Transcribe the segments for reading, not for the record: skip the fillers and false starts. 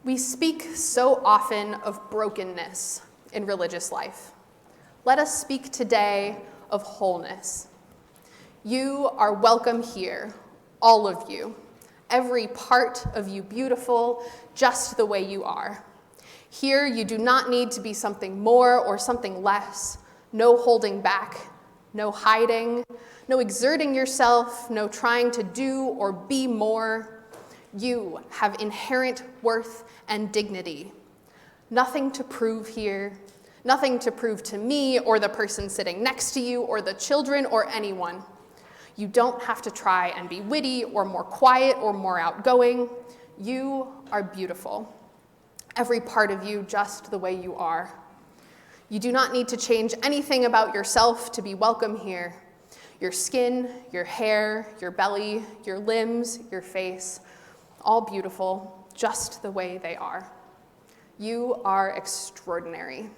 We speak so often of brokenness in religious life. Let us speak today of wholeness. You are welcome here, all of you, every part of you beautiful, just the way you are. Here you do not need to be something more or something less, no holding back, no hiding, no exerting yourself, no trying to do or be more. You have inherent worth and dignity. Nothing to prove here, nothing to prove to me or the person sitting next to you or the children or anyone. You don't have to try and be witty or more quiet or more outgoing. You are beautiful. Every part of you just the way you are. You do not need to change anything about yourself to be welcome here. Your skin, your hair, your belly, your limbs, your face, all beautiful, just the way they are. You are extraordinary.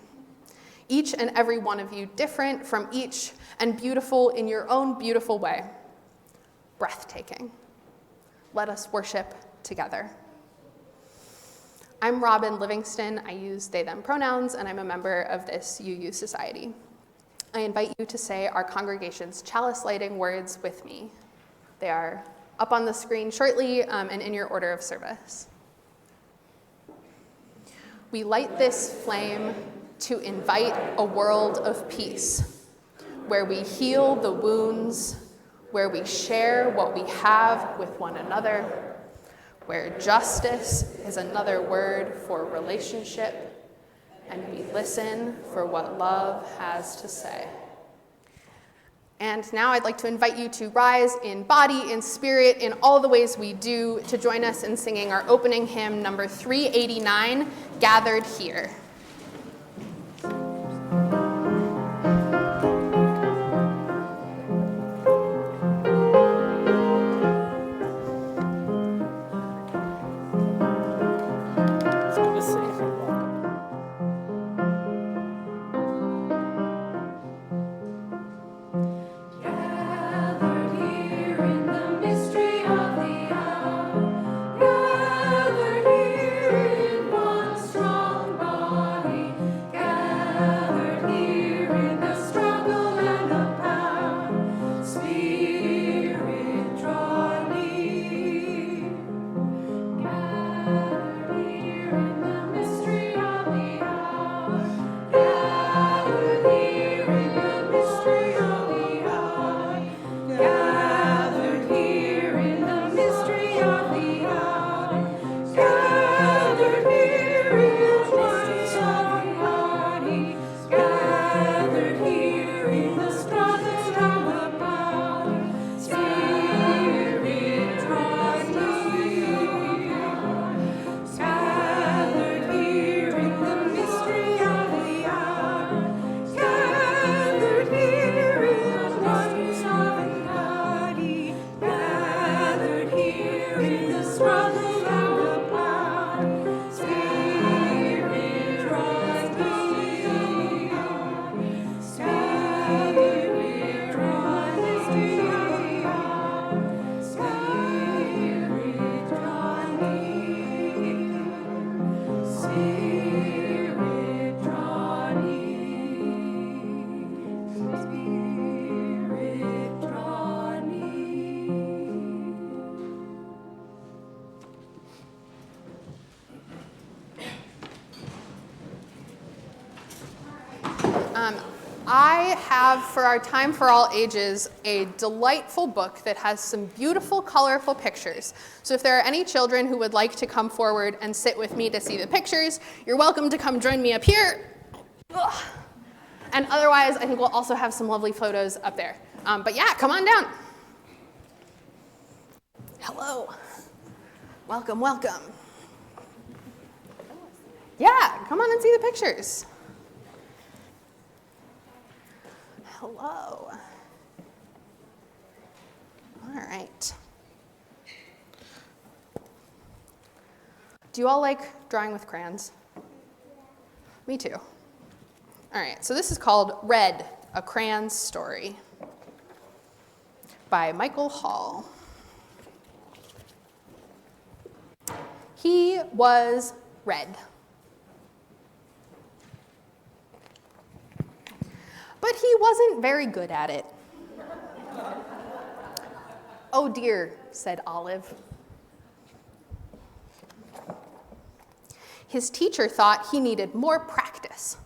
Each and every one of you different from each and beautiful in your own beautiful way. Breathtaking. Let us worship together. I'm Robin Livingston. I use they, them pronouns, and I'm a member of this UU Society. I invite you to say our congregation's chalice lighting words with me. They are up on the screen shortly and in your order of service. We light this flame to invite a world of peace, where we heal the wounds, where we share what we have with one another, where justice is another word for relationship, and we listen for what love has to say. And now I'd like to invite you to rise in body, in spirit, in all the ways we do, to join us in singing our opening hymn, number 389, Gathered Here. I have, for our Time for All Ages, a delightful book that has some beautiful, colorful pictures. So if there are any children who would like to come forward and sit with me to see the pictures, you're welcome to come join me up here. Ugh. And otherwise, I think we'll also have some lovely photos up there. But yeah, come on down. Hello. Welcome, welcome. Yeah, come on and see the pictures. Hello. All right. Do you all like drawing with crayons? Me too. All right, so this is called Red, A Crayon Story by Michael Hall. He was red. But he wasn't very good at it. "Oh dear," said Olive. His teacher thought he needed more practice.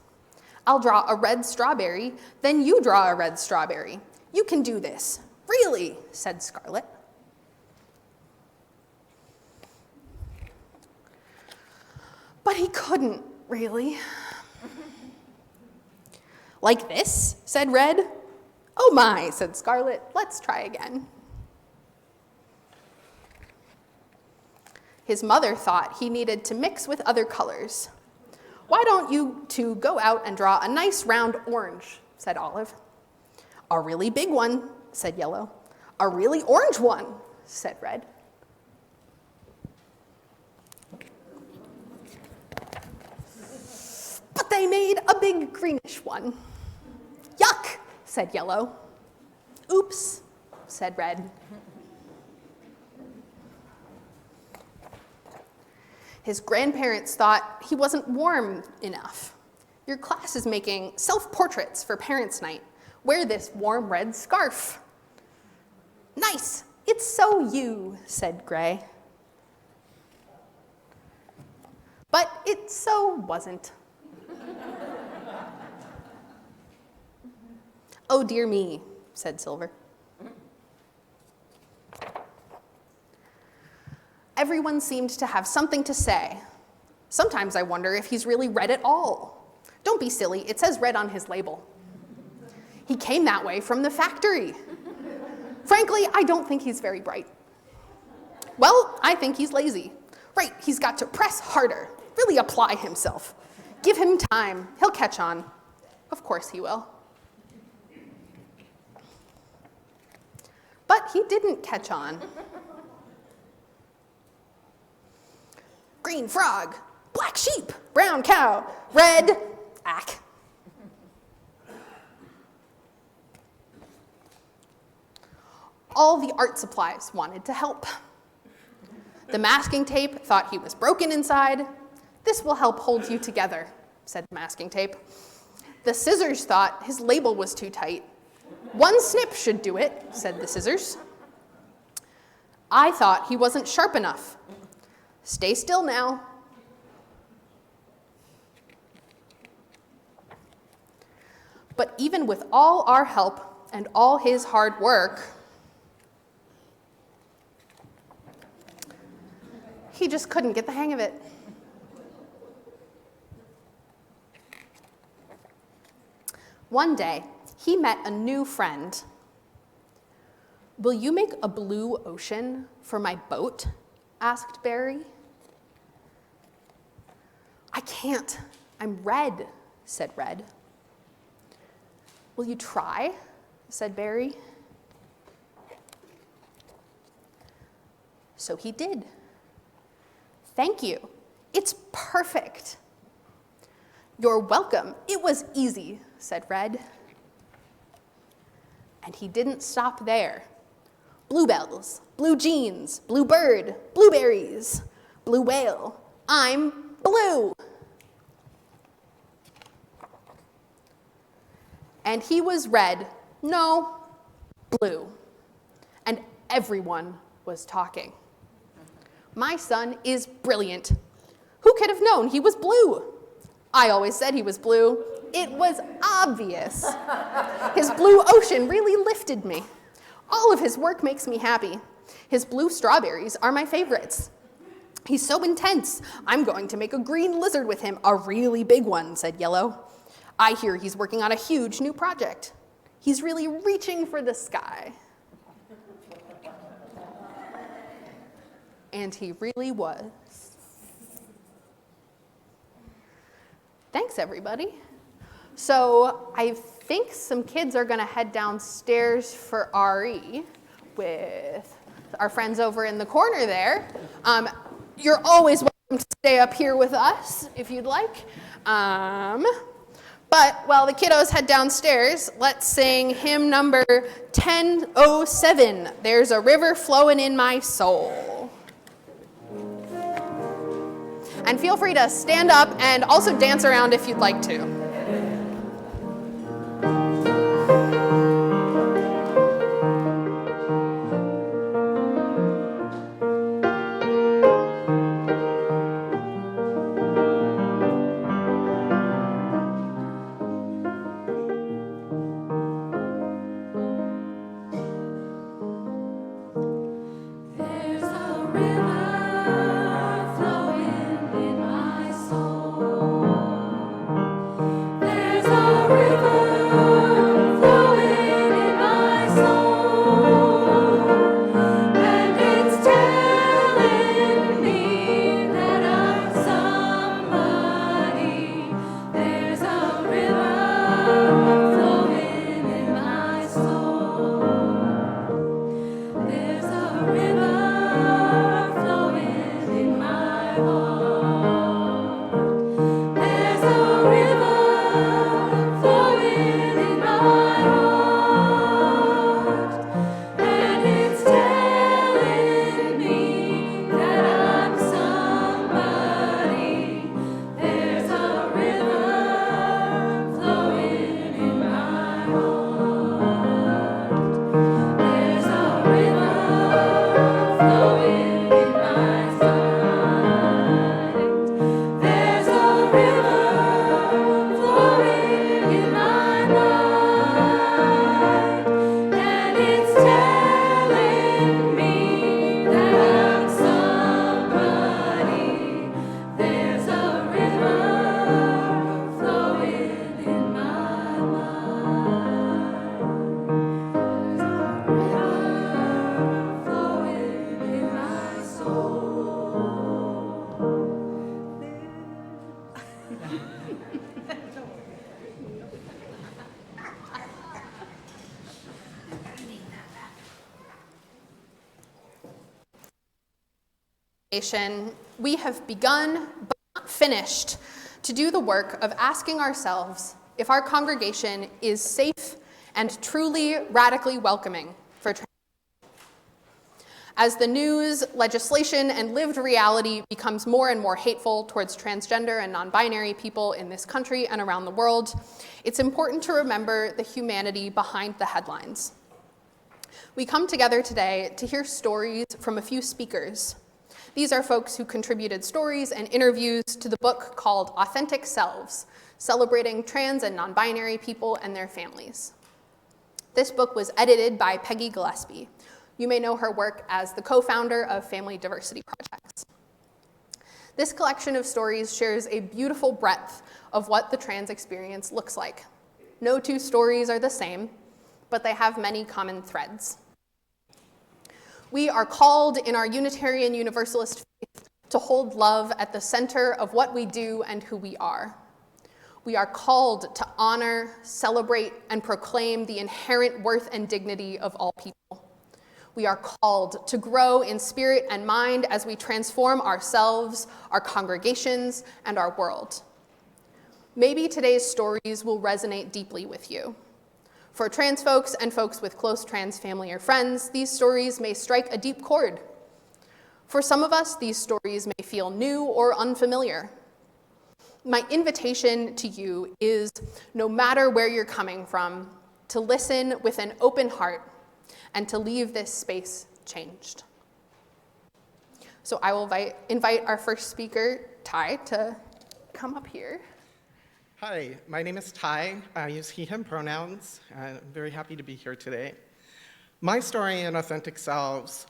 "I'll draw a red strawberry, then you draw a red strawberry. You can do this." "Really?" said Scarlet. But he couldn't, really. "Like this?" said Red. "Oh my," said Scarlet. "Let's try again." His mother thought he needed to mix with other colors. "Why don't you two go out and draw a nice round orange?" said Olive. "A really big one," said Yellow. "A really orange one," said Red. But they made a big greenish one. "Yuck," said Yellow. "Oops," said Red. His grandparents thought he wasn't warm enough. "Your class is making self-portraits for Parents' Night. Wear this warm red scarf." "Nice, it's so you," said Gray. But it so wasn't. "Oh dear me," said Silver. Everyone seemed to have something to say. "Sometimes I wonder if he's really red at all." "Don't be silly, it says red on his label." "He came that way from the factory." "Frankly, I don't think he's very bright." "Well, I think he's lazy." "Right, he's got to press harder, really apply himself. Give him time, he'll catch on." "Of course he will." But he didn't catch on. "Green frog, black sheep, brown cow, red ack." All the art supplies wanted to help. The masking tape thought he was broken inside. "This will help hold you together," said the masking tape. The scissors thought his label was too tight. "One snip should do it," said the scissors. I thought he wasn't sharp enough. "Stay still now." But even with all our help and all his hard work, he just couldn't get the hang of it. One day, he met a new friend. "Will you make a blue ocean for my boat?" asked Barry. "I can't. I'm red," said Red. "Will you try?" said Barry. So he did. "Thank you. It's perfect." "You're welcome. It was easy," said Red. And he didn't stop there. Bluebells, blue jeans, blue bird, blueberries, blue whale. I'm blue. And he was red, no, blue. And everyone was talking. "My son is brilliant. Who could have known he was blue? I always said he was blue. It was obvious. His blue ocean really lifted me. All of his work makes me happy. His blue strawberries are my favorites. He's so intense. I'm going to make a green lizard with him, a really big one," said Yellow. "I hear he's working on a huge new project. He's really reaching for the sky." And he really was. Thanks, everybody. So I think some kids are going to head downstairs for RE with our friends over in the corner there. You're always welcome to stay up here with us if you'd like. But while the kiddos head downstairs, let's sing hymn number 1007, "There's a River Flowing in My Soul." And feel free to stand up and also dance around if you'd like to. We have begun, but not finished, to do the work of asking ourselves if our congregation is safe and truly radically welcoming for trans. As the news, legislation, and lived reality becomes more and more hateful towards transgender and non-binary people in this country and around the world, it's important to remember the humanity behind the headlines. We come together today to hear stories from a few speakers. These are folks who contributed stories and interviews to the book called Authentic Selves, Celebrating Trans and Non-Binary People and Their Families. This book was edited by Peggy Gillespie. You may know her work as the co-founder of Family Diversity Projects. This collection of stories shares a beautiful breadth of what the trans experience looks like. No two stories are the same, but they have many common threads. We are called in our Unitarian Universalist faith to hold love at the center of what we do and who we are. We are called to honor, celebrate, and proclaim the inherent worth and dignity of all people. We are called to grow in spirit and mind as we transform ourselves, our congregations, and our world. Maybe today's stories will resonate deeply with you. For trans folks and folks with close trans family or friends, these stories may strike a deep chord. For some of us, these stories may feel new or unfamiliar. My invitation to you is, no matter where you're coming from, to listen with an open heart and to leave this space changed. So I will invite our first speaker, Ty, to come up here. Hi, my name is Ty. I use he, him pronouns. I'm very happy to be here today. My story in Authentic Selves,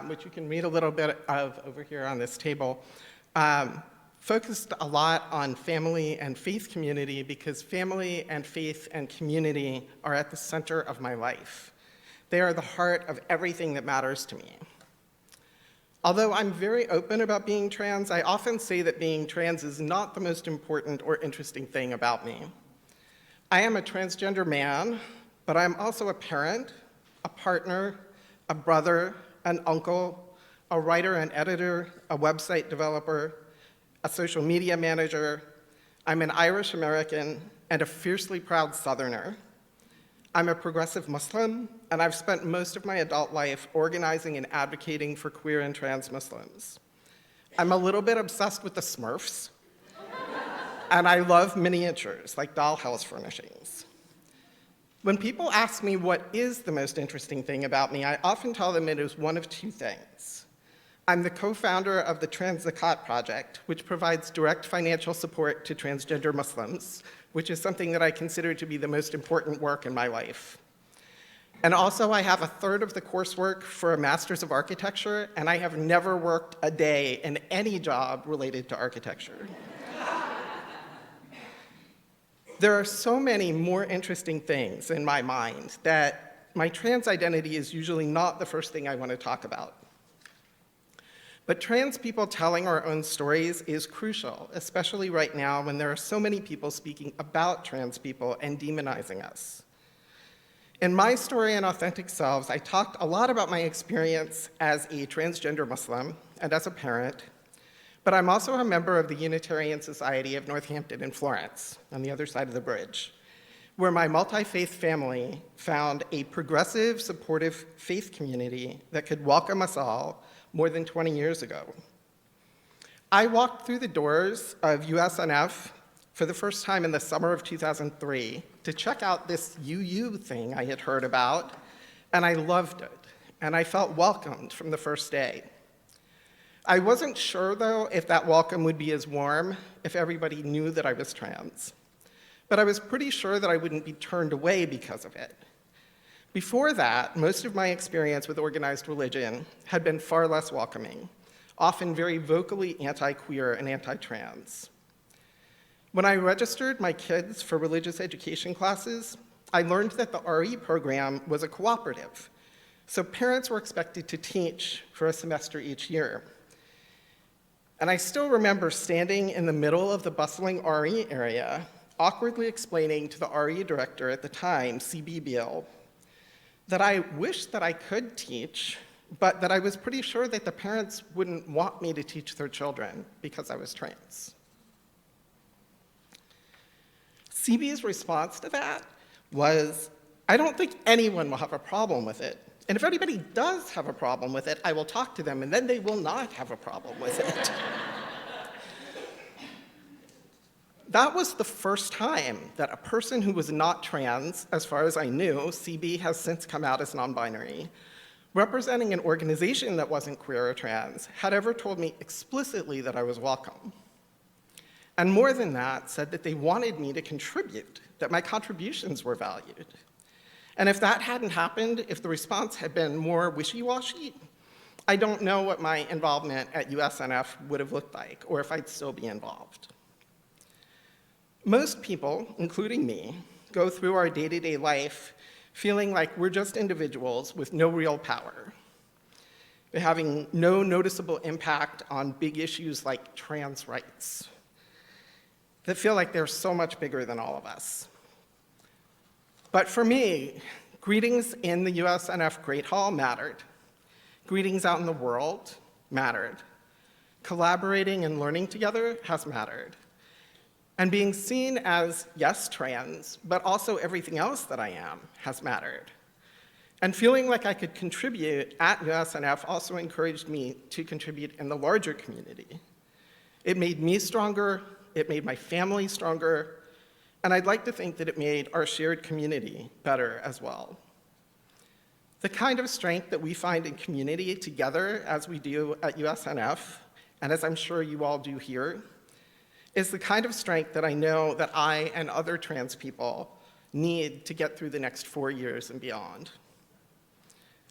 which you can read a little bit of over here on this table, focused a lot on family and faith community because family and faith and community are at the center of my life. They are the heart of everything that matters to me. Although I'm very open about being trans, I often say that being trans is not the most important or interesting thing about me. I am a transgender man, but I'm also a parent, a partner, a brother, an uncle, a writer and editor, a website developer, a social media manager. I'm an Irish American and a fiercely proud Southerner. I'm a progressive Muslim, and I've spent most of my adult life organizing and advocating for queer and trans Muslims. I'm a little bit obsessed with the Smurfs, and I love miniatures, like dollhouse furnishings. When people ask me what is the most interesting thing about me, I often tell them it is one of two things. I'm the co-founder of the Trans Zakat Project, which provides direct financial support to transgender Muslims, which is something that I consider to be the most important work in my life. And also, I have a third of the coursework for a Master's of Architecture, and I have never worked a day in any job related to architecture. There are so many more interesting things in my mind that my trans identity is usually not the first thing I want to talk about. But trans people telling our own stories is crucial, especially right now when there are so many people speaking about trans people and demonizing us. In my story in Authentic Selves, I talked a lot about my experience as a transgender Muslim and as a parent, but I'm also a member of the Unitarian Society of Northampton in Florence, on the other side of the bridge, where my multi-faith family found a progressive, supportive faith community that could welcome us all more than 20 years ago. I walked through the doors of USNF for the first time in the summer of 2003 to check out this UU thing I had heard about, and I loved it, and I felt welcomed from the first day. I wasn't sure, though, if that welcome would be as warm if everybody knew that I was trans, but I was pretty sure that I wouldn't be turned away because of it. Before that, most of my experience with organized religion had been far less welcoming, often very vocally anti-queer and anti-trans. When I registered my kids for religious education classes, I learned that the RE program was a cooperative, so parents were expected to teach for a semester each year. And I still remember standing in the middle of the bustling RE area, awkwardly explaining to the RE director at the time, CB Beal, that I wished that I could teach, but that I was pretty sure that the parents wouldn't want me to teach their children because I was trans. CB's response to that was, I don't think anyone will have a problem with it. And if anybody does have a problem with it, I will talk to them, and then they will not have a problem with it. That was the first time that a person who was not trans, as far as I knew, CB has since come out as non-binary, representing an organization that wasn't queer or trans, had ever told me explicitly that I was welcome. And more than that, said that they wanted me to contribute, that my contributions were valued. And if that hadn't happened, if the response had been more wishy-washy, I don't know what my involvement at USNF would have looked like, or if I'd still be involved. Most people, including me, go through our day-to-day life feeling like we're just individuals with no real power, having no noticeable impact on big issues like trans rights, that feel like they're so much bigger than all of us. But for me, greetings in the USNF Great Hall mattered. Greetings out in the world mattered. Collaborating and learning together has mattered. And being seen as, yes, trans, but also everything else that I am has mattered. And feeling like I could contribute at USNF also encouraged me to contribute in the larger community. It made me stronger, it made my family stronger, and I'd like to think that it made our shared community better as well. The kind of strength that we find in community together, as we do at USNF, and as I'm sure you all do here, is the kind of strength that I know that I and other trans people need to get through the next 4 years and beyond.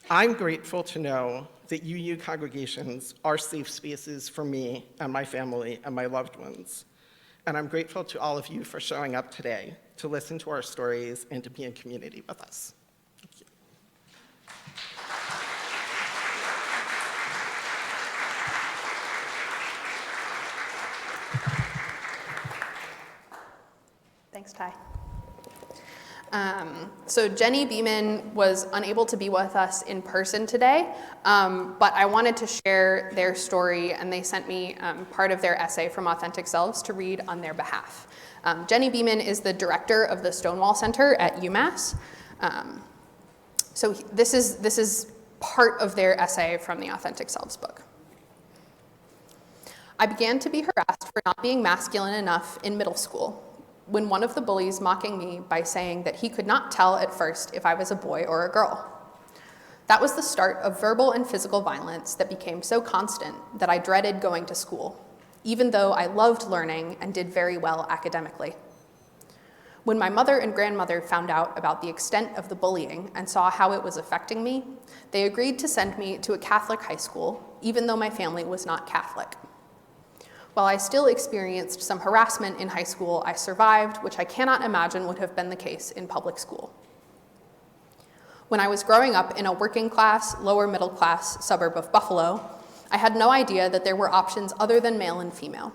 I'm grateful to know that UU congregations are safe spaces for me and my family and my loved ones. And I'm grateful to all of you for showing up today to listen to our stories and to be in community with us. Thank you. Thanks, Ty. So Jenny Beeman was unable to be with us in person today, but I wanted to share their story, and they sent me part of their essay from Authentic Selves to read on their behalf. Jenny Beeman is the director of the Stonewall Center at UMass. So this is part of their essay from the Authentic Selves book. I began to be harassed for not being masculine enough in middle school, when one of the bullies mocking me by saying that he could not tell at first if I was a boy or a girl. That was the start of verbal and physical violence that became so constant that I dreaded going to school, even though I loved learning and did very well academically. When my mother and grandmother found out about the extent of the bullying and saw how it was affecting me, they agreed to send me to a Catholic high school, even though my family was not Catholic. While I still experienced some harassment in high school, I survived, which I cannot imagine would have been the case in public school. When I was growing up in a working class, lower middle class suburb of Buffalo, I had no idea that there were options other than male and female.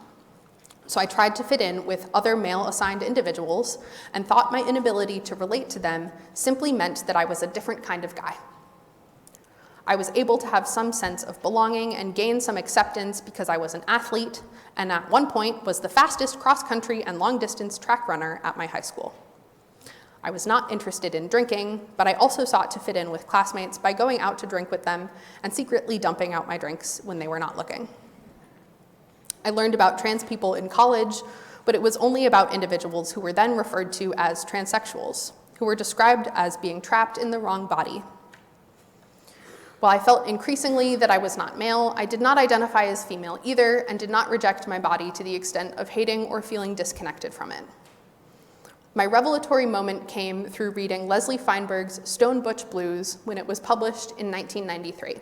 So I tried to fit in with other male-assigned individuals and thought my inability to relate to them simply meant that I was a different kind of guy. I was able to have some sense of belonging and gain some acceptance because I was an athlete, and at one point was the fastest cross-country and long-distance track runner at my high school. I was not interested in drinking, but I also sought to fit in with classmates by going out to drink with them and secretly dumping out my drinks when they were not looking. I learned about trans people in college, but it was only about individuals who were then referred to as transsexuals, who were described as being trapped in the wrong body. While I felt increasingly that I was not male, I did not identify as female either and did not reject my body to the extent of hating or feeling disconnected from it. My revelatory moment came through reading Leslie Feinberg's Stone Butch Blues when it was published in 1993.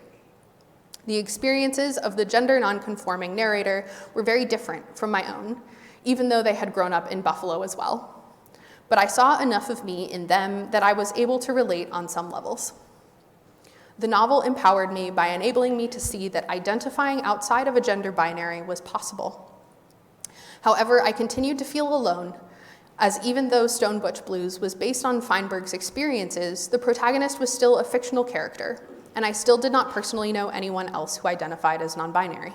The experiences of the gender nonconforming narrator were very different from my own, even though they had grown up in Buffalo as well. But I saw enough of me in them that I was able to relate on some levels. The novel empowered me by enabling me to see that identifying outside of a gender binary was possible. However, I continued to feel alone, as even though Stone Butch Blues was based on Feinberg's experiences, the protagonist was still a fictional character, and I still did not personally know anyone else who identified as non-binary.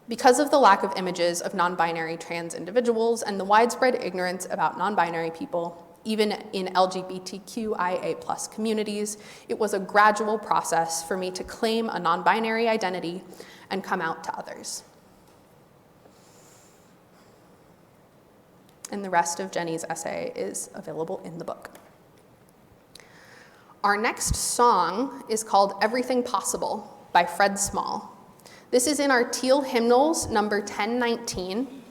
Because of the lack of images of non-binary trans individuals and the widespread ignorance about non-binary people, even in LGBTQIA+ communities, it was a gradual process for me to claim a non-binary identity and come out to others. And the rest of Jenny's essay is available in the book. Our next song is called Everything Possible by Fred Small. This is in our Teal Hymnals, number 1019.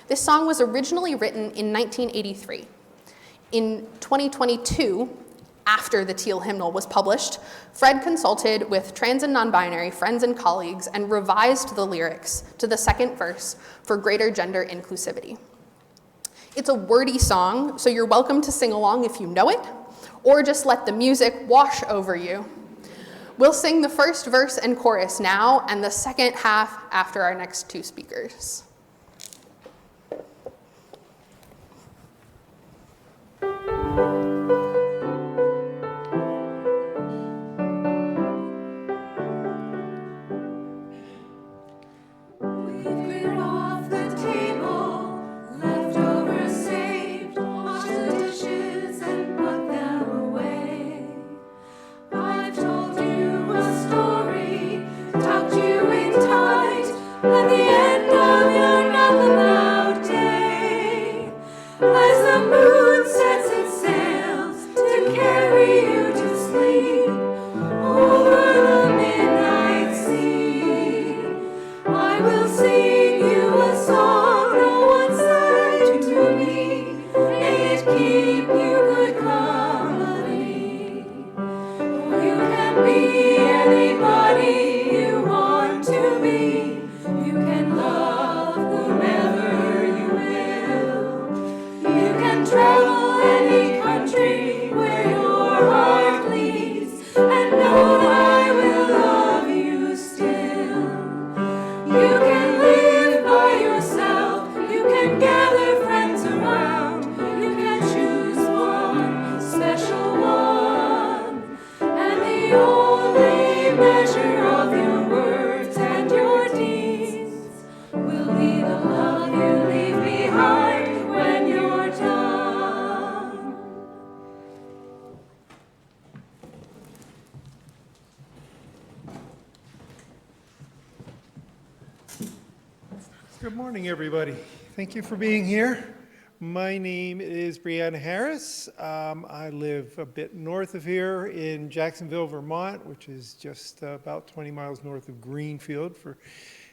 This song was originally written in 1983. In 2022, after the Teal Hymnal was published, Fred consulted with trans and non-binary friends and colleagues and revised the lyrics to the second verse for greater gender inclusivity. It's a wordy song, so you're welcome to sing along if you know it, or just let the music wash over you. We'll sing the first verse and chorus now, and the second half after our next two speakers. At the end of your Morning, everybody. Thank you for being here. My name is Brianna Harris. I live a bit north of here in Jacksonville, Vermont, which is just about 20 miles north of Greenfield.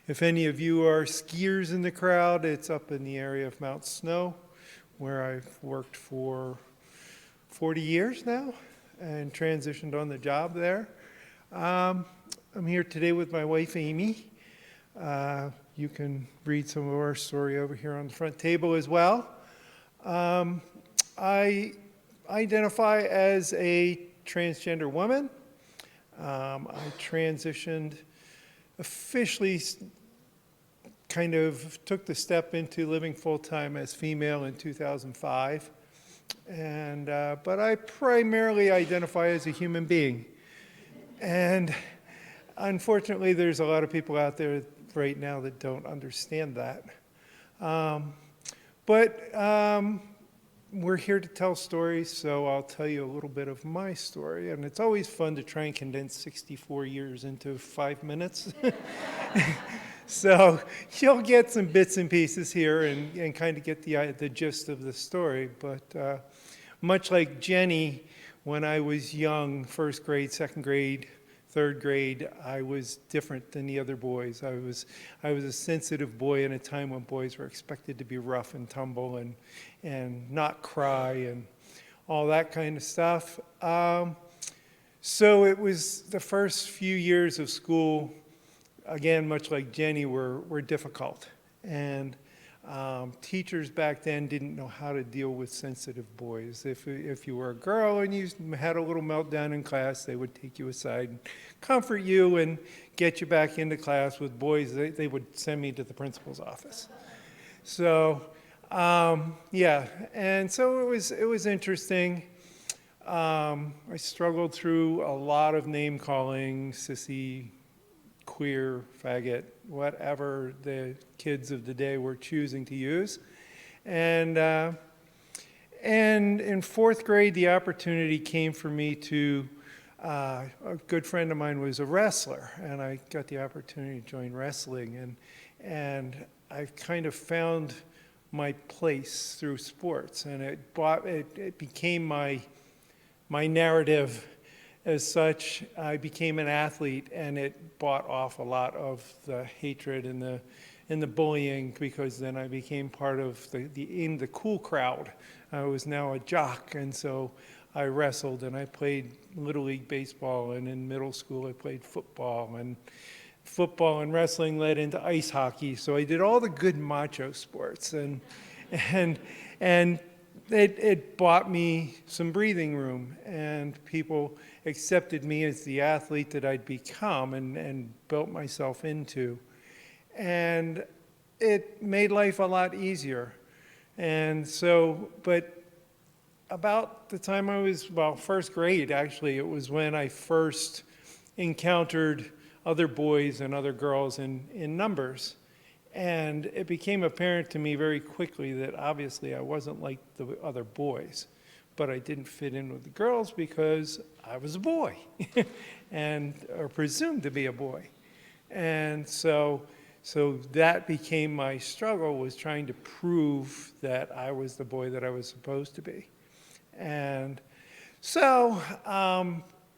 If any of you are skiers in the crowd, it's up in the area of Mount Snow, where I've worked for 40 years now and transitioned on the job there. I'm here today with my wife, Amy. You can read some of our story over here on the front table as well. I identify as a transgender woman. I transitioned, officially kind of took the step into living full-time as female in 2005. But I primarily identify as a human being. And unfortunately, there's a lot of people out there right now that don't understand that. We're here to tell stories, so I'll tell you a little bit of my story. And it's always fun to try and condense 64 years into 5 minutes. So you'll get some bits and pieces here and kind of get the gist of the story. But much like Jenny, when I was young, first grade, second grade, third grade, I was different than the other boys. I was a sensitive boy in a time when boys were expected to be rough and tumble and not cry and all that kind of stuff. So it was the first few years of school, again, much like Jenny, were difficult. And teachers back then didn't know how to deal with sensitive boys. If you were a girl and you had a little meltdown in class, they would take you aside and comfort you and get you back into class. With boys, they would send me to the principal's office. So, yeah, and so it was interesting. I struggled through a lot of name calling, sissy, queer, faggot, whatever the kids of the day were choosing to use. And in fourth grade, the opportunity came for me to, a good friend of mine was a wrestler, and I got the opportunity to join wrestling. And I kind of found my place through sports, and it became my narrative. As such, I became an athlete, and it bought off a lot of the hatred and the bullying, because then I became part of the cool crowd. I was now a jock, and so I wrestled, and I played Little League baseball, and in middle school I played football, and wrestling led into ice hockey. So I did all the good macho sports, and it bought me some breathing room, and people accepted me as the athlete that I'd become and built myself into. And it made life a lot easier. And so, but about the time I was, first grade, actually, it was when I first encountered other boys and other girls in numbers. And it became apparent to me very quickly that obviously I wasn't like the other boys, but I didn't fit in with the girls because I was a boy or presumed to be a boy. And so that became my struggle, was trying to prove that I was the boy that I was supposed to be. And so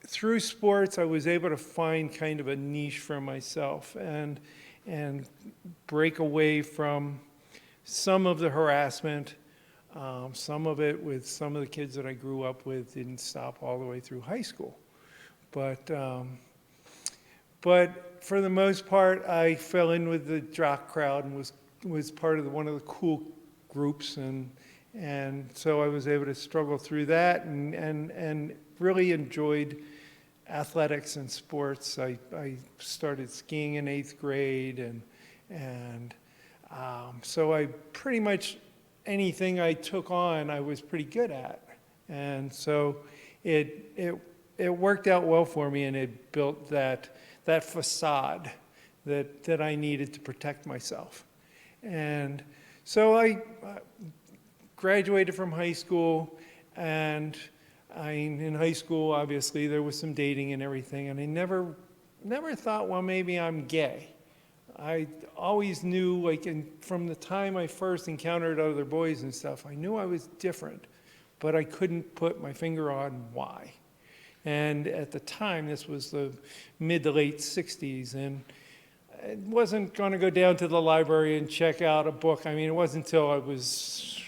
through sports, I was able to find kind of a niche for myself and break away from some of the harassment. Some of it with some of the kids that I grew up with didn't stop all the way through high school. But for the most part, I fell in with the jock crowd and was part of one of the cool groups. And so I was able to struggle through that and really enjoyed athletics and sports. I started skiing in 8th grade, and so I pretty much, anything I took on, I was pretty good at. And so it worked out well for me, and it built that facade that I needed to protect myself. And so I graduated from high school, and in high school, obviously, there was some dating and everything, and I never thought, well, maybe I'm gay. I always knew, like, from the time I first encountered other boys and stuff, I knew I was different, but I couldn't put my finger on why. And at the time, this was the mid to late 60s, and I wasn't going to go down to the library and check out a book. I mean, it wasn't until I was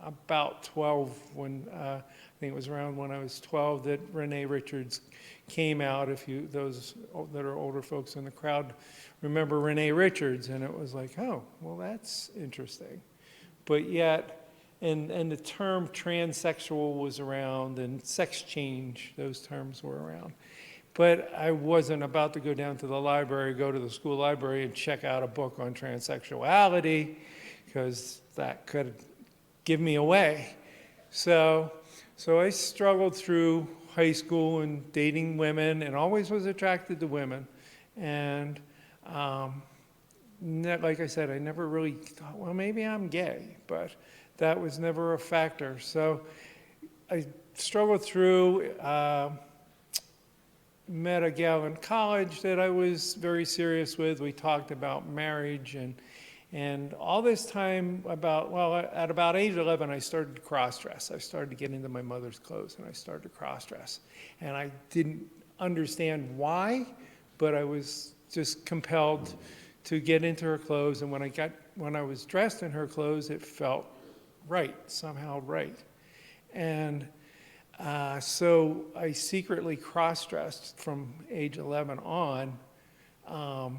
about 12 when, I think it was around when I was 12 that Renee Richards came out. If you, those that are older folks in the crowd remember Renee Richards, and it was like, oh, well, that's interesting. But yet, and the term transsexual was around, and sex change, those terms were around. But I wasn't about to go down to the library, go to the school library and check out a book on transsexuality, because that could give me away. So I struggled through high school and dating women, and always was attracted to women. And like I said, I never really thought, well, maybe I'm gay, but that was never a factor. So I struggled through, met a gal in college that I was very serious with. We talked about marriage, and all this time at about age 11, I started to cross-dress. I started to get into my mother's clothes, and I started to cross-dress. And I didn't understand why, but I was just compelled to get into her clothes. And when I was dressed in her clothes, it felt right, somehow right. And so I secretly cross-dressed from age 11 on. I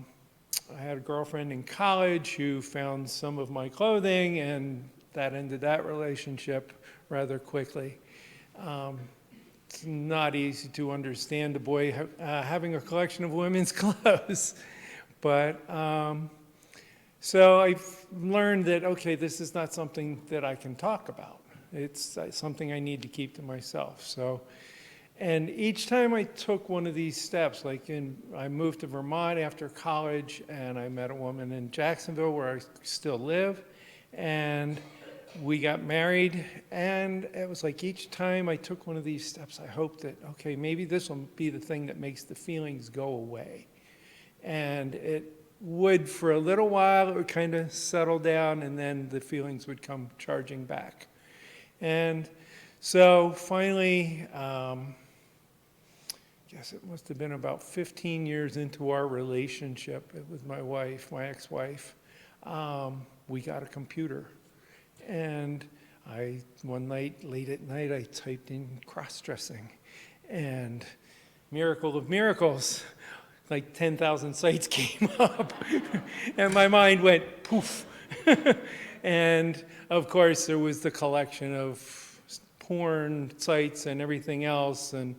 had a girlfriend in college who found some of my clothing, and that ended that relationship rather quickly. It's not easy to understand a boy having a collection of women's clothes. But so I've learned that, okay, this is not something that I can talk about. It's something I need to keep to myself. So, and each time I took one of these steps, I moved to Vermont after college, and I met a woman in Jacksonville where I still live, and we got married. And it was like each time I took one of these steps, I hoped that, okay, maybe this will be the thing that makes the feelings go away. And it would, for a little while, it would kind of settle down, and then the feelings would come charging back. And so finally, I guess it must have been about 15 years into our relationship with my wife, my ex-wife, we got a computer. And one night, late at night, I typed in cross-dressing. And miracle of miracles, like 10,000 sites came up. And my mind went poof. And of course, there was the collection of porn sites and everything else, and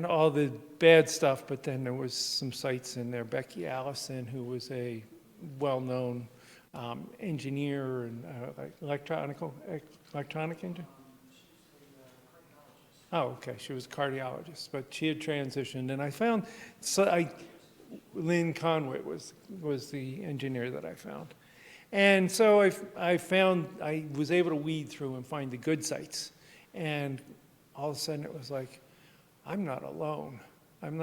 all the bad stuff. But then there was some sites in there. Becky Allison, who was a well-known engineer and electronic engineer. Oh, okay. She was a cardiologist, but she had transitioned, and I found Lynn Conway was the engineer that I found. And so I was able to weed through and find the good sites. And all of a sudden it was like, I'm not alone. I'm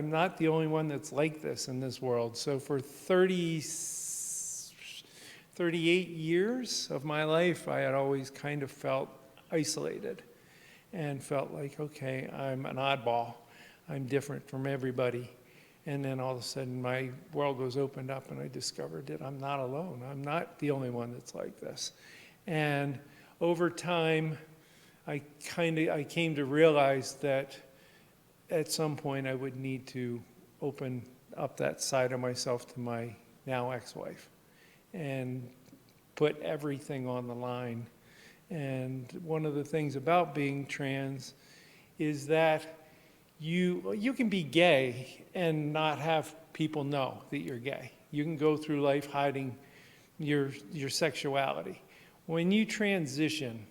not the only one that's like this in this world. So for 38 years of my life, I had always kind of felt isolated and felt like, okay, I'm an oddball. I'm different from everybody. And then all of a sudden my world was opened up, and I discovered that I'm not alone. I'm not the only one that's like this. And over time, I came to realize that at some point I would need to open up that side of myself to my now ex-wife and put everything on the line. And one of the things about being trans is that you can be gay and not have people know that you're gay. You can go through life hiding your sexuality. When you transition,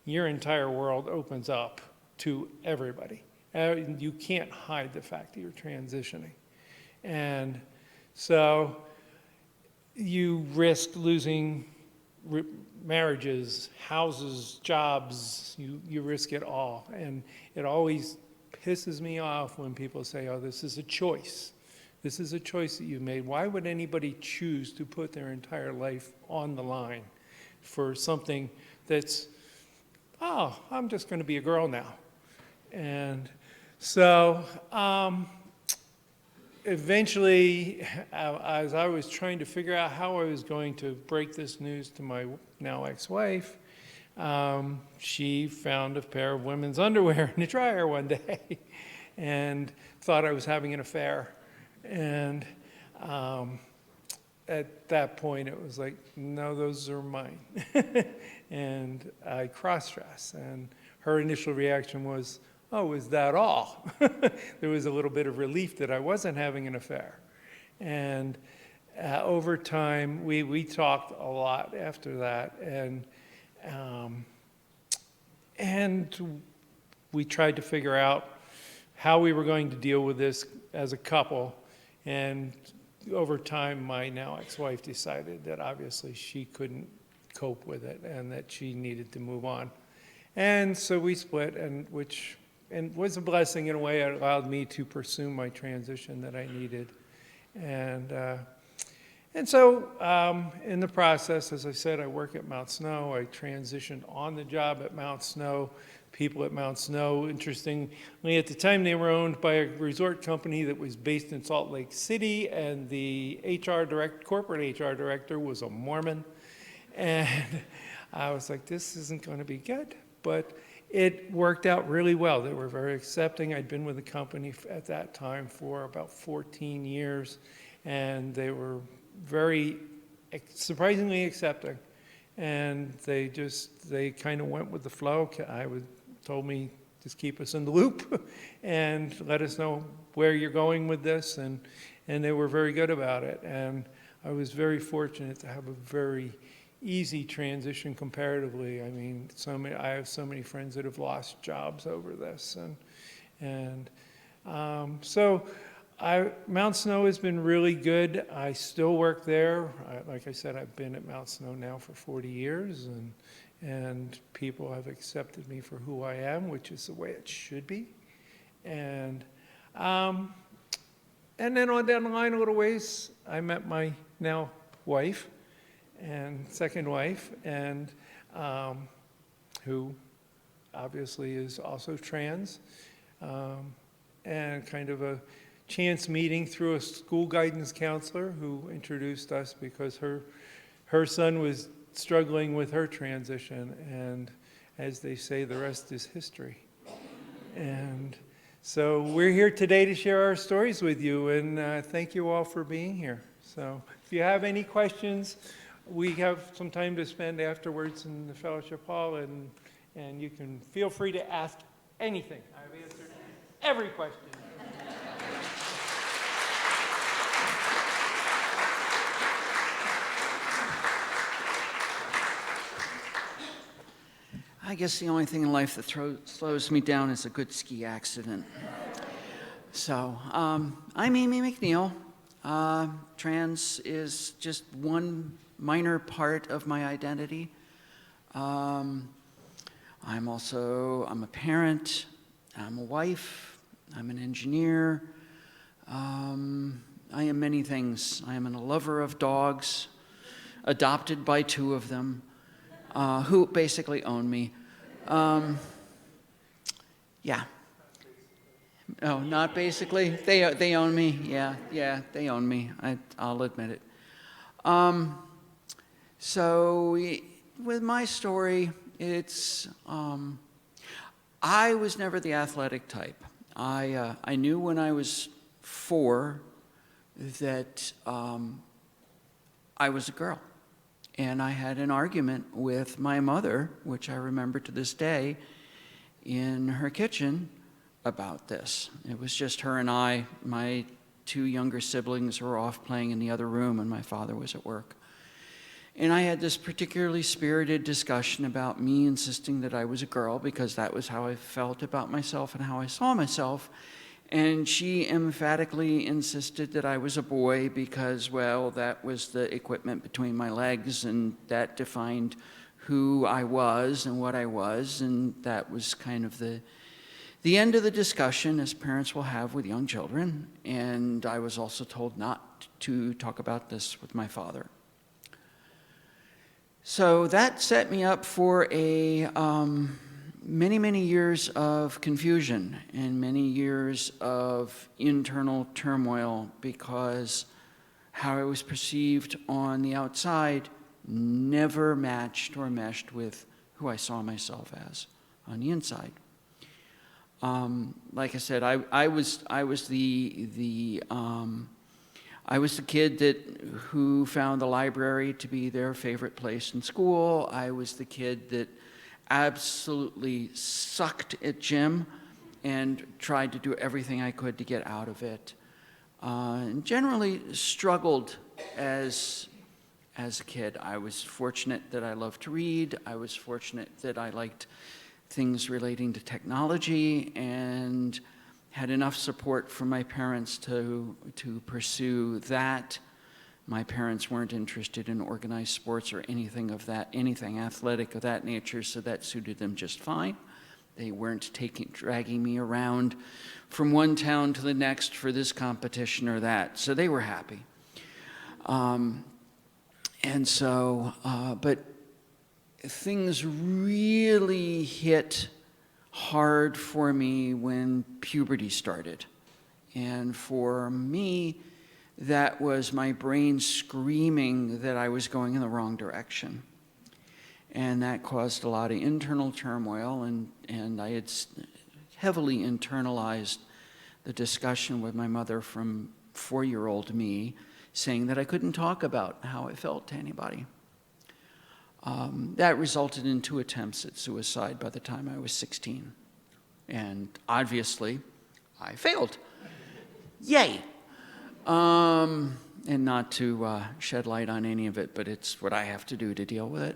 your entire world opens up to everybody. You can't hide the fact that you're transitioning. And so you risk losing marriages, houses, jobs. You risk it all. And it always pisses me off when people say, oh, this is a choice. This is a choice that you made. Why would anybody choose to put their entire life on the line for something that's, oh, I'm just going to be a girl now? And so eventually, as I was trying to figure out how I was going to break this news to my now ex-wife, she found a pair of women's underwear in the dryer one day and thought I was having an affair. And at that point, it was like, no, those are mine. And I cross-dressed. And her initial reaction was, oh, is that all? There was a little bit of relief that I wasn't having an affair. And over time, we talked a lot after that. And we tried to figure out how we were going to deal with this as a couple. And over time, my now ex-wife decided that obviously she couldn't cope with it and that she needed to move on. And so we split, and was a blessing in a way. It allowed me to pursue my transition that I needed. And so in the process, as I said, I work at Mount Snow. I transitioned on the job at Mount Snow. People at Mount Snow, interestingly, at the time they were owned by a resort company that was based in Salt Lake City, and the corporate HR director was a Mormon. And I was like, this isn't going to be good. But it worked out really well. They were very accepting. I'd been with the company at that time for about 14 years, and they were very surprisingly accepting. And they kind of went with the flow. Told me, just keep us in the loop and let us know where you're going with this. And they were very good about it. And I was very fortunate to have a very easy transition comparatively. I mean, I have so many friends that have lost jobs over this. Mount Snow has been really good. I still work there. Like I said, I've been at Mount Snow now for 40 years, and people have accepted me for who I am, which is the way it should be. And then on down the line a little ways, I met my now wife and second wife, and who obviously is also trans, and kind of a chance meeting through a school guidance counselor who introduced us because her son was struggling with her transition, and as they say, the rest is history. And so we're here today to share our stories with you, and thank you all for being here. So if you have any questions, we have some time to spend afterwards in the fellowship hall, and you can feel free to ask anything. I've answered every question. I guess the only thing in life that slows me down is a good ski accident. So, I'm Amy McNeil. Trans is just one minor part of my identity. I'm a parent, I'm a wife, I'm an engineer. I am many things. I am a lover of dogs, adopted by 2 of them, who basically own me. Yeah. Oh, not basically. They own me. Yeah, they own me. I'll admit it. So with my story, it's I was never the athletic type. I knew when I was 4 that I was a girl. And I had an argument with my mother, which I remember to this day, in her kitchen about this. It was just her and I. My 2 younger siblings were off playing in the other room, and my father was at work. And I had this particularly spirited discussion about me insisting that I was a girl because that was how I felt about myself and how I saw myself. And she emphatically insisted that I was a boy because, well, that was the equipment between my legs, and that defined who I was and what I was, and that was kind of The end of the discussion, as parents will have with young children, and I was also told not to talk about this with my father. So that set me up for many, many years of confusion and many years of internal turmoil, because how I was perceived on the outside never matched or meshed with who I saw myself as on the inside. Like I said, I was the kid who found the library to be their favorite place in school. I was the kid that absolutely sucked at gym and tried to do everything I could to get out of it. And generally struggled as a kid. I was fortunate that I loved to read. I was fortunate that I liked things relating to technology and had enough support from my parents to pursue that. My parents weren't interested in organized sports or anything athletic of that nature, so that suited them just fine. They weren't dragging me around from one town to the next for this competition or that, so they were happy. But things really hit hard for me when puberty started. And for me, that was my brain screaming that I was going in the wrong direction. And that caused a lot of internal turmoil, and I had heavily internalized the discussion with my mother from 4-year-old me, saying that I couldn't talk about how I felt to anybody. That resulted in 2 attempts at suicide by the time I was 16. And obviously, I failed. Yay! And not to shed light on any of it, but it's what I have to do to deal with it.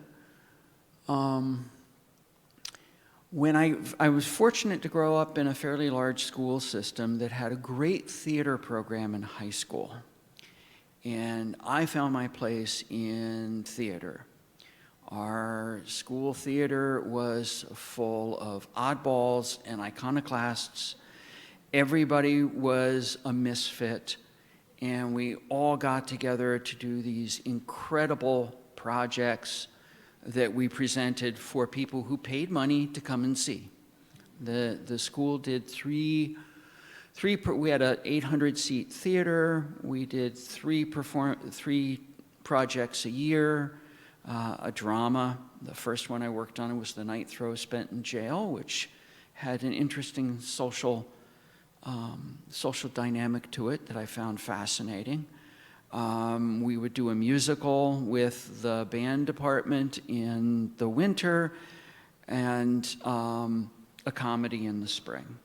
When I was fortunate to grow up in a fairly large school system that had a great theater program in high school. And I found my place in theater. Our school theater was full of oddballs and iconoclasts. Everybody was a misfit, and we all got together to do these incredible projects that we presented for people who paid money to come and see. The school did we had an 800-seat theater. We did 3 projects a year. A drama. The first one I worked on was The Night Thoreau Spent in Jail, which had an interesting social dynamic to it that I found fascinating. We would do a musical with the band department in the winter, and a comedy in the spring.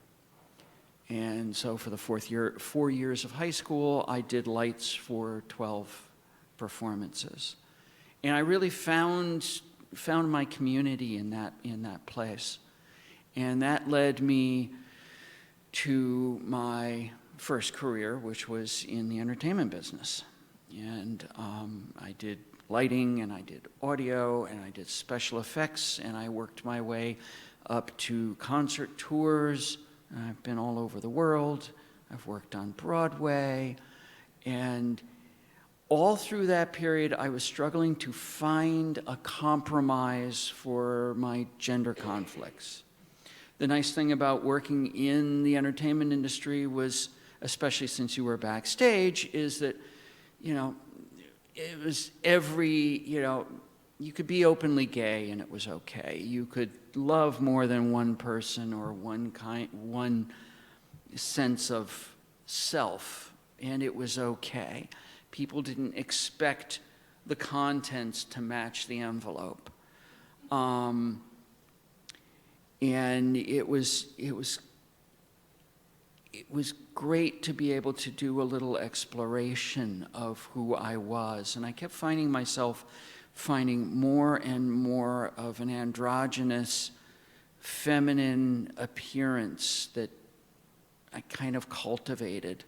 And so for the 4 years of high school, I did lights for 12 performances. And I really found my community in that place. And that led me to my first career, which was in the entertainment business. And I did lighting, and I did audio, and I did special effects, and I worked my way up to concert tours. I've been all over the world. I've worked on Broadway, and all through that period, I was struggling to find a compromise for my gender conflicts. The nice thing about working in the entertainment industry was, especially since you were backstage, is that, it was you could be openly gay and it was okay. You could love more than one person or one sense of self, and it was okay. People didn't expect the contents to match the envelope. And it was great to be able to do a little exploration of who I was. And I kept finding myself more and more of an androgynous, feminine appearance that I kind of cultivated.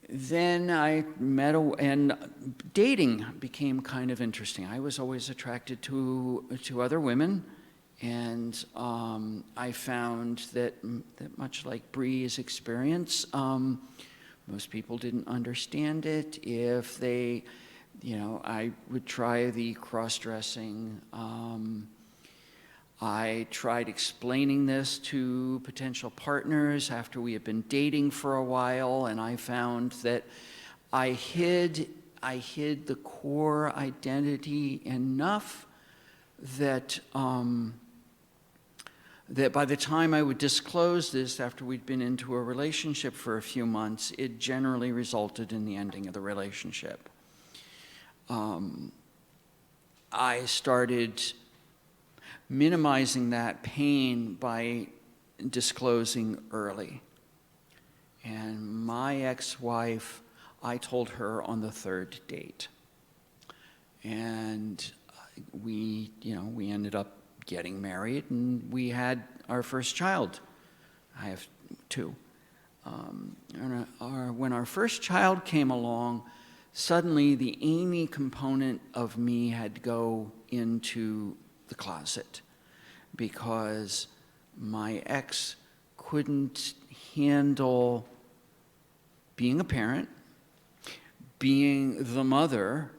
Then I met, and dating became kind of interesting. I was always attracted to other women, And I found that much like Bree's experience, most people didn't understand it. If they, I would try the cross-dressing. I tried explaining this to potential partners after we had been dating for a while, and I found that I hid the core identity enough that that by the time I would disclose this after we'd been into a relationship for a few months, it generally resulted in the ending of the relationship. I started minimizing that pain by disclosing early. And my ex-wife, I told her on the third date. And we ended up getting married, and we had our first child. I have two. When our first child came along, suddenly the Amy component of me had to go into the closet because my ex couldn't handle being a parent, being the mother,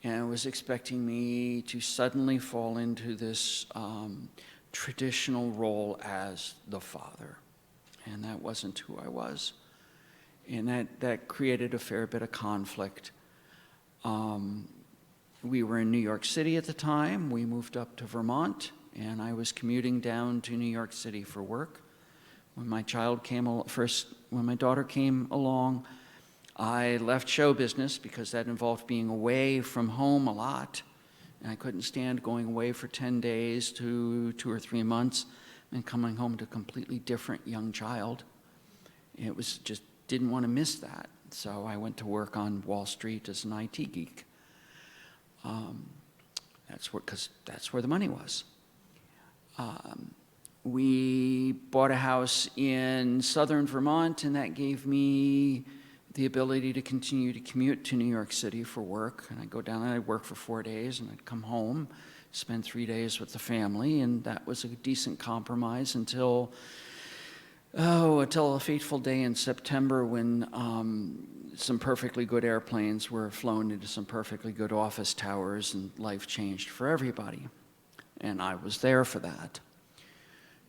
and was expecting me to suddenly fall into this traditional role as the father. And that wasn't who I was. And that created a fair bit of conflict. We were in New York City at the time. We moved up to Vermont, and I was commuting down to New York City for work. When my daughter came along, I left show business because that involved being away from home a lot. And I couldn't stand going away for 10 days to 2 or 3 months and coming home to a completely different young child. It was just, didn't want to miss that. So I went to work on Wall Street as an IT geek. Because that's where the money was. We bought a house in southern Vermont, and that gave me the ability to continue to commute to New York City for work. And I'd go down and I'd work for 4 days, and I'd come home, spend 3 days with the family, and that was a decent compromise until a fateful day in September when some perfectly good airplanes were flown into some perfectly good office towers, and life changed for everybody. And I was there for that.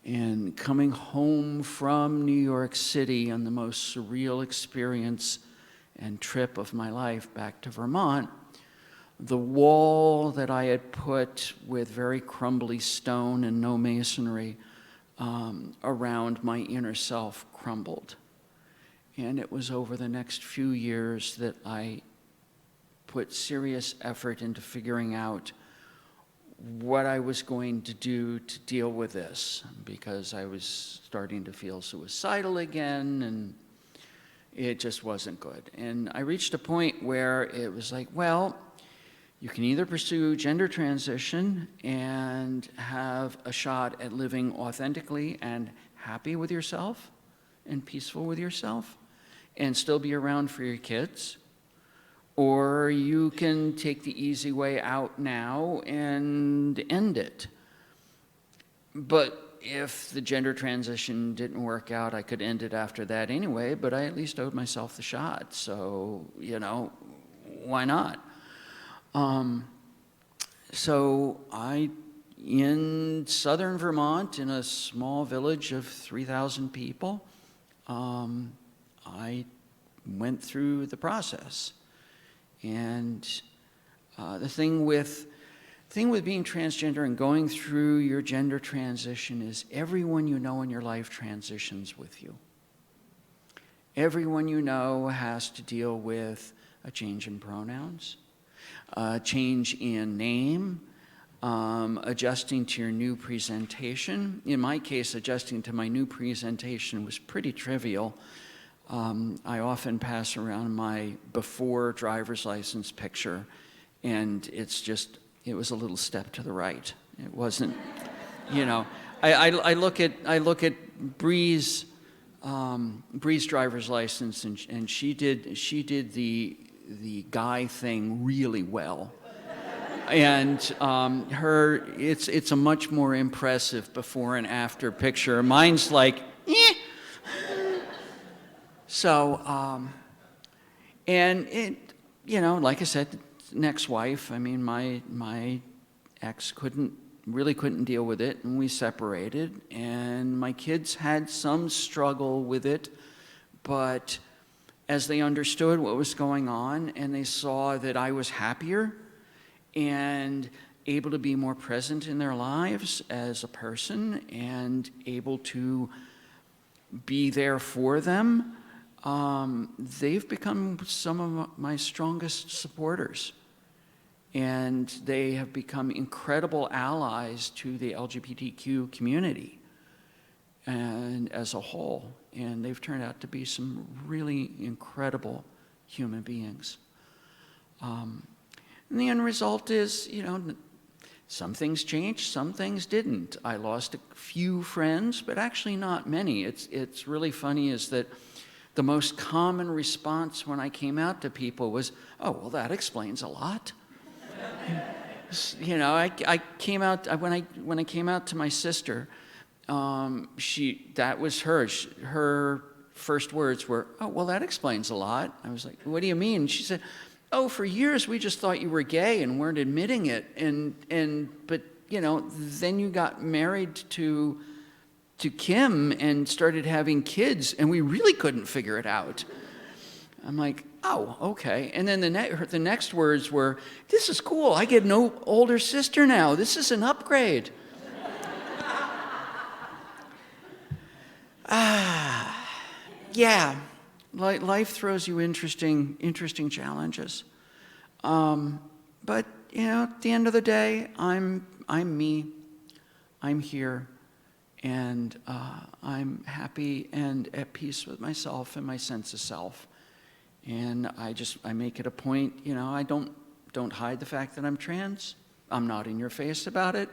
And coming home from New York City on the most surreal experience and trip of my life back to Vermont, the wall that I had put with very crumbly stone and no masonry around my inner self crumbled. And it was over the next few years that I put serious effort into figuring out what I was going to do to deal with this, because I was starting to feel suicidal again, and it just wasn't good. And I reached a point where it was like, well, you can either pursue gender transition and have a shot at living authentically and happy with yourself and peaceful with yourself and still be around for your kids, or you can take the easy way out now and end it. But if the gender transition didn't work out, I could end it after that anyway, but I at least owed myself the shot. So, why not? So in southern Vermont, in a small village of 3,000 people, I went through the process. And the thing with being transgender and going through your gender transition is everyone you know in your life transitions with you. Everyone you know has to deal with a change in pronouns, a change in name, adjusting to your new presentation. In my case, adjusting to my new presentation was pretty trivial. I often pass around my before driver's license picture, and it was a little step to the right. It wasn't, I look at Bree's driver's license, and she did the guy thing really well. And it's a much more impressive before and after picture. Mine's like, eh. So, and it, like I said, next wife, I mean, my ex really couldn't deal with it, and we separated, and my kids had some struggle with it, but as they understood what was going on and they saw that I was happier and able to be more present in their lives as a person and able to be there for them, they've become some of my strongest supporters. And they have become incredible allies to the LGBTQ community and as a whole. And they've turned out to be some really incredible human beings. And the end result is, some things changed, some things didn't. I lost a few friends, but actually not many. It's really funny is that the most common response when I came out to people was, oh, well, that explains a lot. I came out, when I came out to my sister, that was her. Her first words were, oh, well, that explains a lot. I was like, what do you mean? She said, oh, for years we just thought you were gay and weren't admitting it. But then you got married to Kim and started having kids, and we really couldn't figure it out. I'm like, oh, okay. And then the next words were, this is cool. I get no older sister now. This is an upgrade. Yeah. Life throws you interesting challenges. But, at the end of the day, I'm me. I'm here. And I'm happy and at peace with myself and my sense of self. And I make it a point, I don't hide the fact that I'm trans. I'm not in your face about it.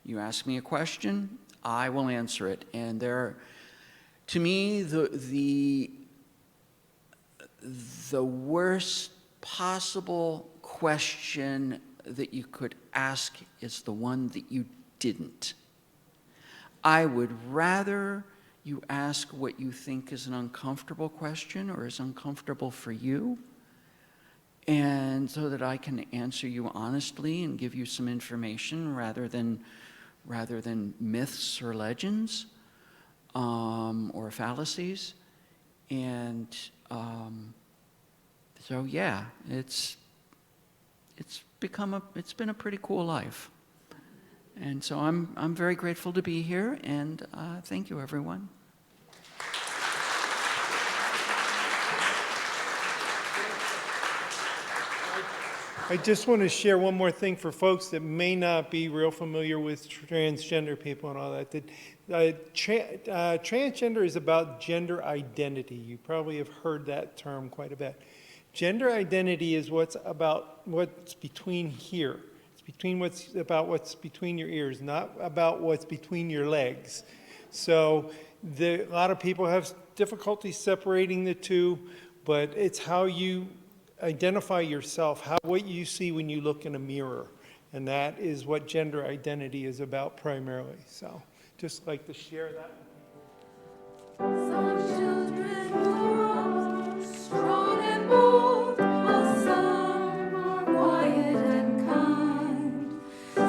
You ask me a question, I will answer it. And to me, the worst possible question that you could ask is the one that you didn't. I would rather you ask what you think is an uncomfortable question or is uncomfortable for you, and so that I can answer you honestly and give you some information rather than myths or legends or fallacies. And so yeah, it's been a pretty cool life. And so I'm very grateful to be here, and thank you, everyone. I just want to share one more thing for folks that may not be real familiar with transgender people and all that. Transgender is about gender identity. You probably have heard that term quite a bit. Gender identity is what's between here. About what's between your ears, not about what's between your legs. So a lot of people have difficulty separating the two, but it's how you identify yourself, what you see when you look in a mirror. And that is what gender identity is about primarily. So just like to share that. Some children grow strong and bold, while some are quiet and kind.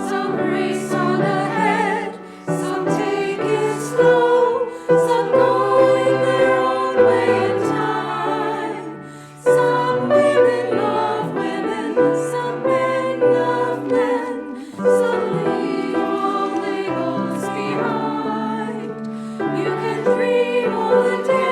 Some race on ahead, some take it slow, some go in their own way in time. Some women love women, some men love men, some leave all labels behind. You can dream all the day.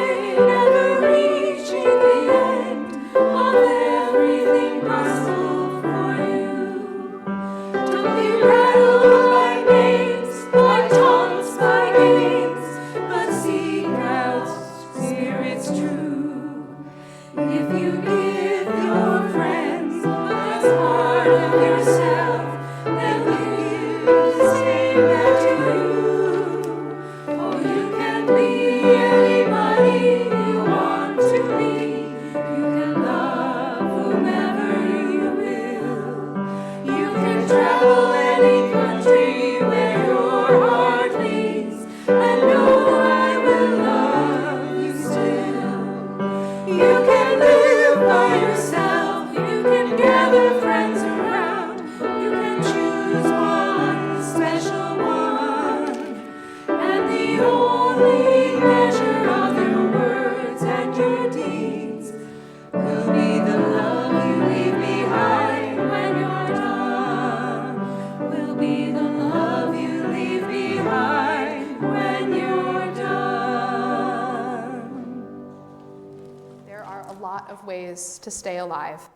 ways to stay alive.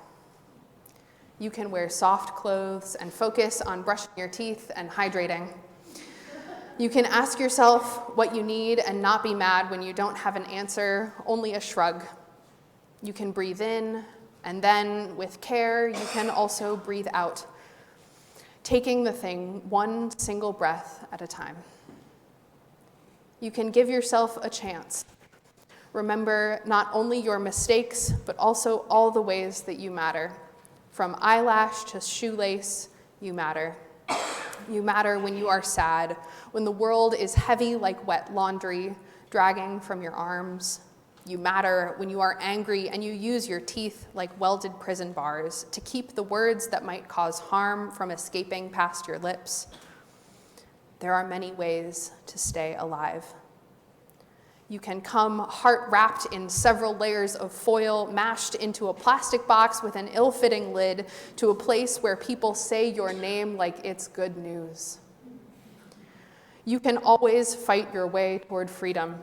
You can wear soft clothes and focus on brushing your teeth and hydrating. You can ask yourself what you need and not be mad when you don't have an answer, only a shrug. You can breathe in, and then, with care, you can also breathe out, taking the thing one single breath at a time. You can give yourself a chance. Remember not only your mistakes, but also all the ways that you matter. From eyelash to shoelace, you matter. You matter when you are sad, when the world is heavy like wet laundry, dragging from your arms. You matter when you are angry and you use your teeth like welded prison bars to keep the words that might cause harm from escaping past your lips. There are many ways to stay alive. You can come heart-wrapped in several layers of foil, mashed into a plastic box with an ill-fitting lid, to a place where people say your name like it's good news. You can always fight your way toward freedom.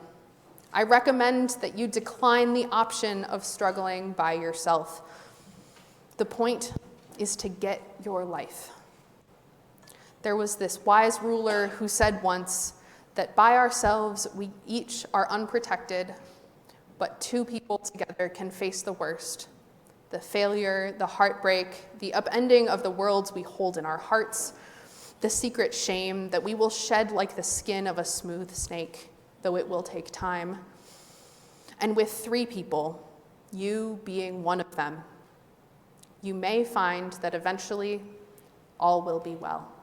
I recommend that you decline the option of struggling by yourself. The point is to get your life. There was this wise ruler who said once that by ourselves we each are unprotected, but two people together can face the worst: the failure, the heartbreak, the upending of the worlds we hold in our hearts, the secret shame that we will shed like the skin of a smooth snake, though it will take time. And with three people, you being one of them, you may find that eventually all will be well.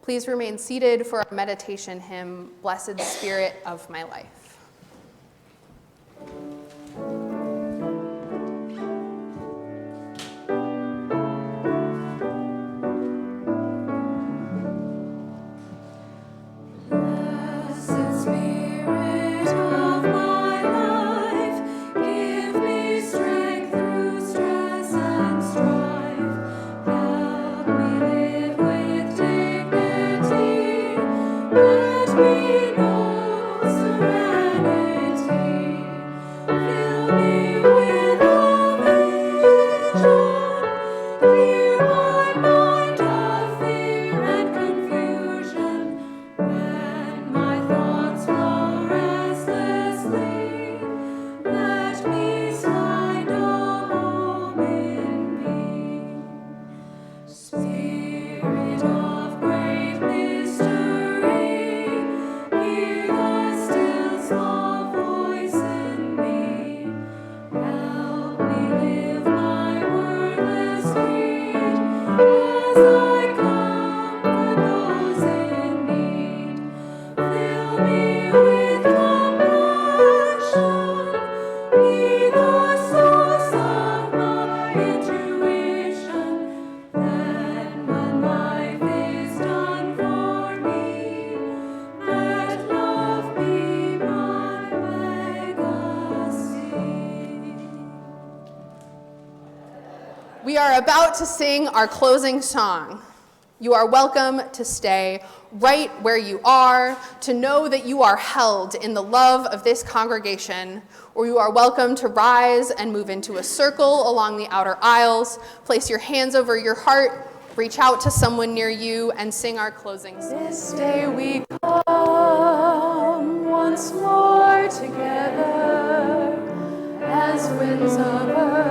Please remain seated for our meditation hymn, Blessed Spirit of My Life. Blessed Spirit of my life, give me strength through stress and strife. Help me live with dignity. Let me know serenity. Fill me with vision. Clear my mind of fear and confusion. When my thoughts flow restlessly, let peace find a home in me. Spirit of great mystery, hear the still small voice in me. Help me live my wordless creed as I comfort those in need. Fill me with compassion, be the source of my intuition. Then when life is done for me, let love be my legacy. We are about to sing our closing song. You are welcome to stay right where you are, to know that you are held in the love of this congregation, or you are welcome to rise and move into a circle along the outer aisles, place your hands over your heart, reach out to someone near you, and sing our closing song. This day we come once more together as winds of earth.